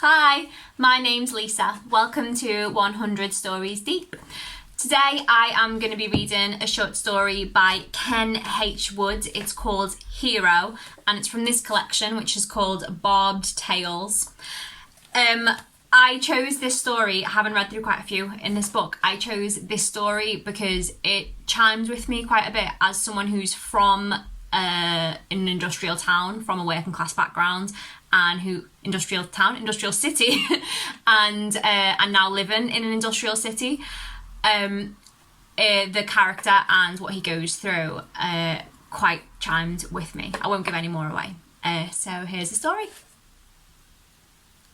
Hi, my name's Lisa. Welcome to 100 Stories Deep. Today I am going to be reading a short story by Ken H. Wood. It's called Hero and it's from this collection which is called Barbed Tales. I chose this story, I haven't read through quite a few in this book. I chose this story because it chimes with me quite a bit as someone who's from an industrial town, from a working class background, and industrial city, and now living in an industrial city. The character and what he goes through quite chimed with me. I won't give any more away. So here's the story.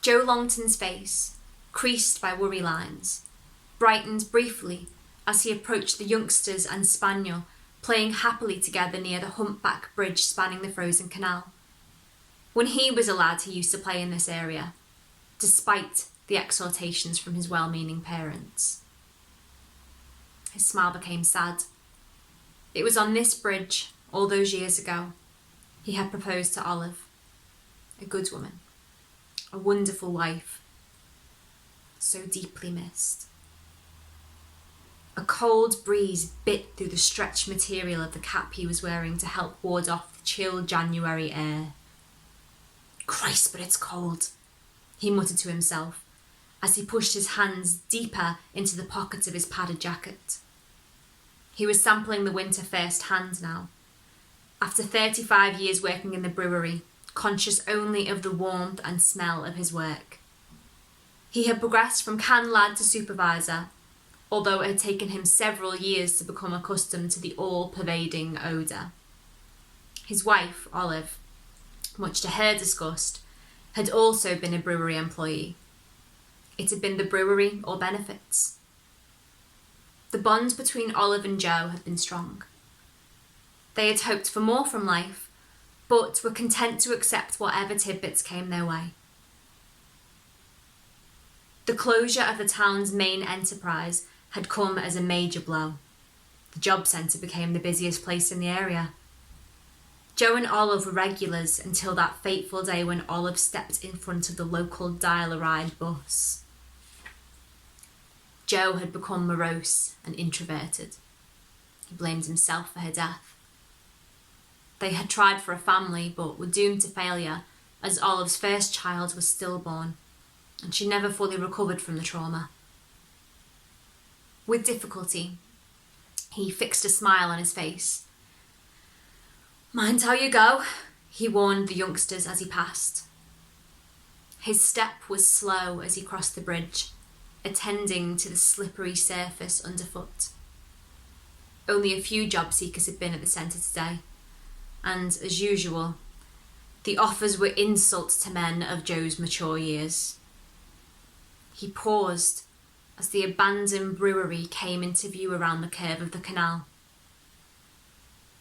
Joe Longton's face, creased by worry lines, brightened briefly as he approached the youngsters and spaniel playing happily together near the humpback bridge spanning the frozen canal. When he was a lad, he used to play in this area, despite the exhortations from his well-meaning parents. His smile became sad. It was on this bridge, all those years ago, he had proposed to Olive, a good woman, a wonderful wife, so deeply missed. A cold breeze bit through the stretched material of the cap he was wearing to help ward off the chill January air. Christ, but it's cold, he muttered to himself as he pushed his hands deeper into the pockets of his padded jacket. He was sampling the winter first-hand now. After 35 years working in the brewery, conscious only of the warmth and smell of his work. He had progressed from can lad to supervisor, although it had taken him several years to become accustomed to the all-pervading odour. His wife, Olive, much to her disgust, had also been a brewery employee. It had been the brewery or benefits. The bond between Olive and Joe had been strong. They had hoped for more from life, but were content to accept whatever tidbits came their way. The closure of the town's main enterprise had come as a major blow. The job centre became the busiest place in the area. Joe and Olive were regulars until that fateful day when Olive stepped in front of the local dial-a-ride bus. Joe had become morose and introverted. He blamed himself for her death. They had tried for a family but were doomed to failure as Olive's first child was stillborn and she never fully recovered from the trauma. With difficulty, he fixed a smile on his face. "Mind how you go," he warned the youngsters as he passed. His step was slow as he crossed the bridge, attending to the slippery surface underfoot. Only a few job seekers had been at the centre today, and, as usual, the offers were insults to men of Joe's mature years. He paused as the abandoned brewery came into view around the curve of the canal.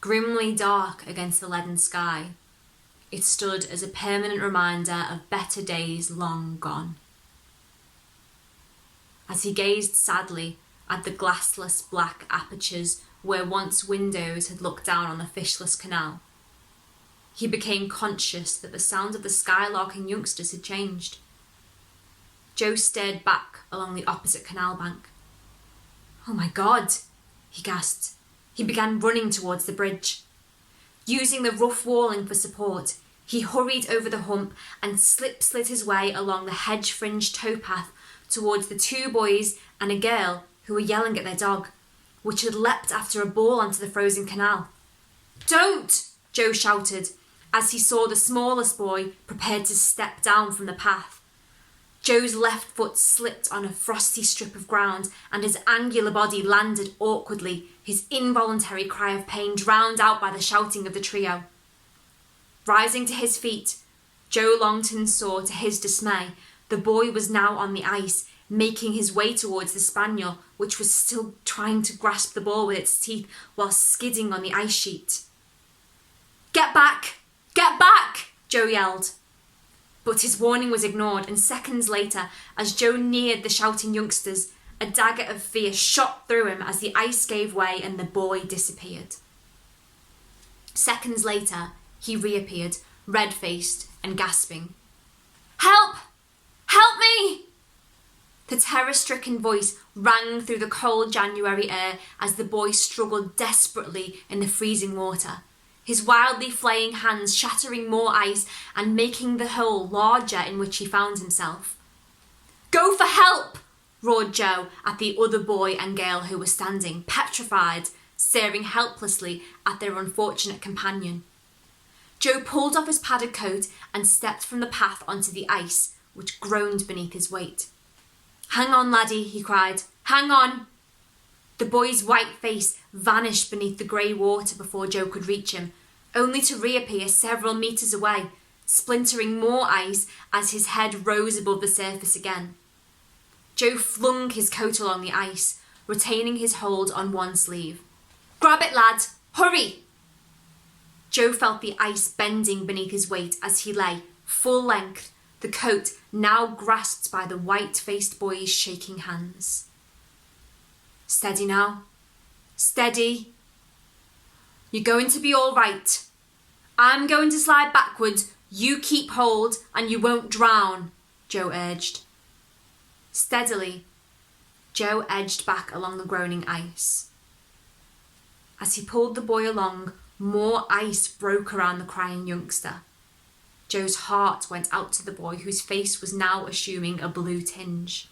Grimly dark against the leaden sky, it stood as a permanent reminder of better days long gone. As he gazed sadly at the glassless black apertures where once windows had looked down on the fishless canal, he became conscious that the sound of the skylarking youngsters had changed. Joe stared back along the opposite canal bank. "Oh my God," he gasped. He began running towards the bridge. Using the rough walling for support, he hurried over the hump and slid his way along the hedge-fringed towpath towards the two boys and a girl who were yelling at their dog, which had leapt after a ball onto the frozen canal. "Don't!" Joe shouted as he saw the smallest boy prepared to step down from the path. Joe's left foot slipped on a frosty strip of ground and his angular body landed awkwardly, his involuntary cry of pain drowned out by the shouting of the trio. Rising to his feet, Joe Longton saw, to his dismay, the boy was now on the ice, making his way towards the spaniel, which was still trying to grasp the ball with its teeth while skidding on the ice sheet. "Get back! Get back!" Joe yelled. But his warning was ignored, and seconds later, as Joe neared the shouting youngsters, a dagger of fear shot through him as the ice gave way and the boy disappeared. Seconds later, he reappeared, red-faced and gasping. "Help! Help The terror-stricken voice rang through the cold January air as the boy struggled desperately in the freezing water, his wildly flaying hands shattering more ice and making the hole larger in which he found himself. "Go for help!" roared Joe at the other boy and girl who were standing, petrified, staring helplessly at their unfortunate companion. Joe pulled off his padded coat and stepped from the path onto the ice, which groaned beneath his weight. "Hang on, laddie," he cried. "Hang on!" The boy's white face vanished beneath the grey water before Joe could reach him, only to reappear several metres away, splintering more ice as his head rose above the surface again. Joe flung his coat along the ice, retaining his hold on one sleeve. "Grab it, lad! Hurry!" Joe felt the ice bending beneath his weight as he lay, full length, the coat now grasped by the white-faced boy's shaking hands. "Steady now. Steady. You're going to be all right. I'm going to slide backwards. You keep hold and you won't drown," Joe urged. Steadily, Joe edged back along the groaning ice. As he pulled the boy along, more ice broke around the crying youngster. Joe's heart went out to the boy, whose face was now assuming a blue tinge.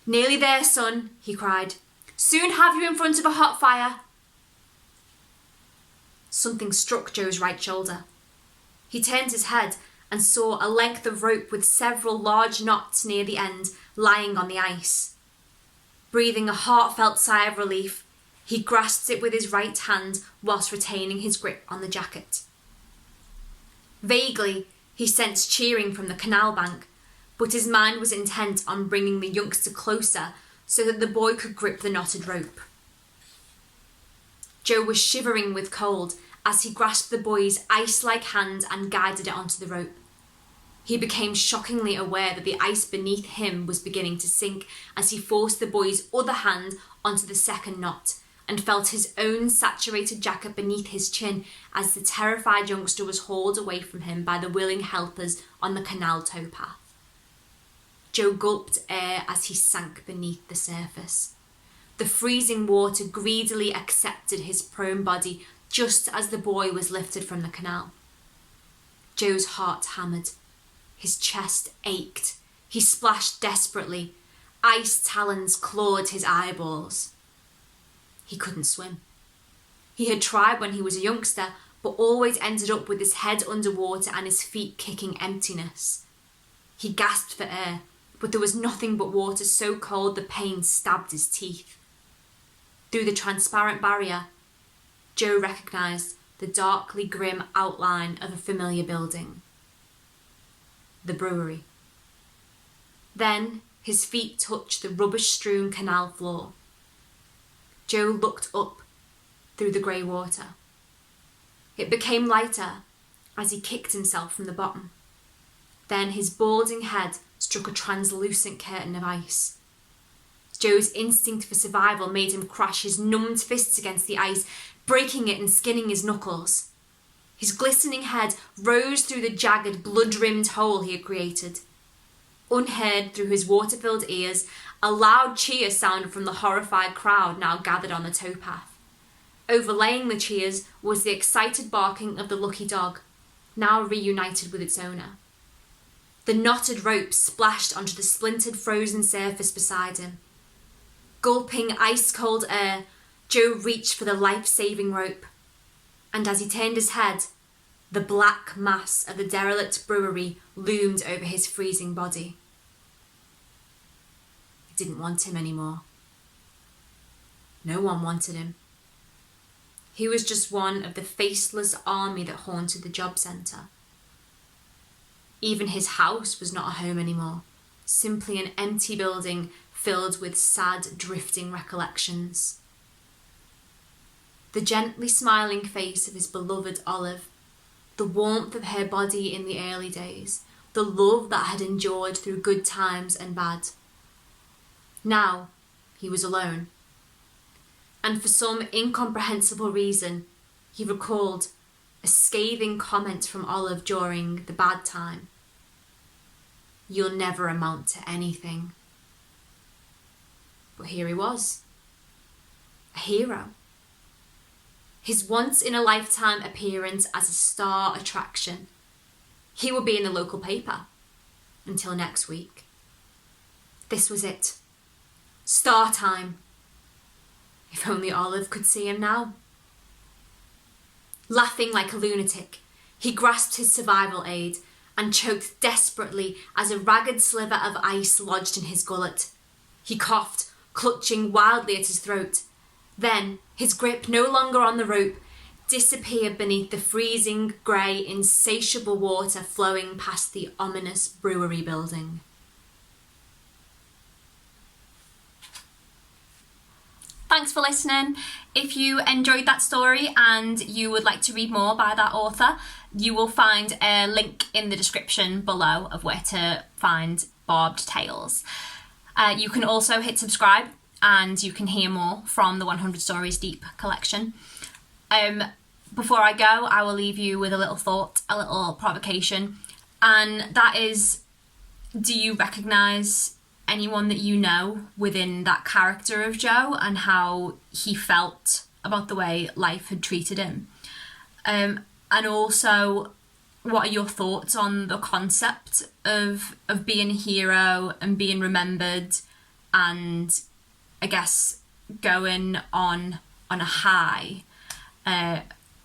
"Nearly there, son," he cried. "Soon have you in front of a hot fire." Something struck Joe's right shoulder. He turned his head and saw a length of rope with several large knots near the end lying on the ice. Breathing a heartfelt sigh of relief, he grasped it with his right hand whilst retaining his grip on the jacket. Vaguely, he sensed cheering from the canal bank, but his mind was intent on bringing the youngster closer so that the boy could grip the knotted rope. Joe was shivering with cold as he grasped the boy's ice-like hand and guided it onto the rope. He became shockingly aware that the ice beneath him was beginning to sink as he forced the boy's other hand onto the second knot and felt his own saturated jacket beneath his chin as the terrified youngster was hauled away from him by the willing helpers on the canal towpath. Joe gulped air as he sank beneath the surface. The freezing water greedily accepted his prone body just as the boy was lifted from the canal. Joe's heart hammered. His chest ached. He splashed desperately. Ice talons clawed his eyeballs. He couldn't swim. He had tried when he was a youngster, but always ended up with his head underwater and his feet kicking emptiness. He gasped for air, but there was nothing but water so cold the pain stabbed his teeth. Through the transparent barrier, Joe recognised the darkly grim outline of a familiar building. The brewery. Then his feet touched the rubbish-strewn canal floor. Joe looked up through the grey water. It became lighter as he kicked himself from the bottom. Then his balding head struck a translucent curtain of ice. Joe's instinct for survival made him crash his numbed fists against the ice, breaking it and skinning his knuckles. His glistening head rose through the jagged, blood-rimmed hole he had created. Unheard through his water-filled ears, a loud cheer sounded from the horrified crowd now gathered on the towpath. Overlaying the cheers was the excited barking of the lucky dog, now reunited with its owner. The knotted rope splashed onto the splintered frozen surface beside him. Gulping ice-cold air, Joe reached for the life-saving rope, and as he turned his head, the black mass of the derelict brewery loomed over his freezing body. He didn't want him anymore. No one wanted him. He was just one of the faceless army that haunted the job centre. Even his house was not a home anymore, simply an empty building filled with sad, drifting recollections. The gently smiling face of his beloved Olive, the warmth of her body in the early days, the love that had endured through good times and bad. Now he was alone. And for some incomprehensible reason, he recalled a scathing comment from Olive during the bad time. "You'll never amount to anything." But here he was, a hero. His once-in-a-lifetime appearance as a star attraction. He would be in the local paper until next week. This was it. Star time. If only Olive could see him now. Laughing like a lunatic, he grasped his survival aid and choked desperately as a ragged sliver of ice lodged in his gullet. He coughed, clutching wildly at his throat. Then, his grip no longer on the rope, disappeared beneath the freezing, grey, insatiable water flowing past the ominous brewery building. Thanks for listening. If you enjoyed that story and you would like to read more by that author, you will find a link in the description below of where to find Barbed Tales. You can also hit subscribe and you can hear more from the 100 Stories Deep collection. Before I go, I will leave you with a little thought, a little provocation, and that is, do you recognise anyone that you know within that character of Joe and how he felt about the way life had treated him? And also, what are your thoughts on the concept of being a hero and being remembered, and I guess going on a high?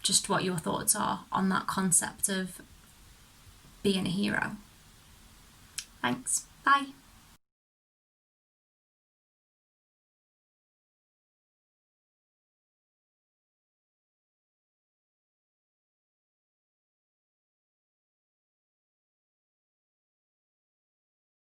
Just what your thoughts are on that concept of being a hero. Thanks. Bye.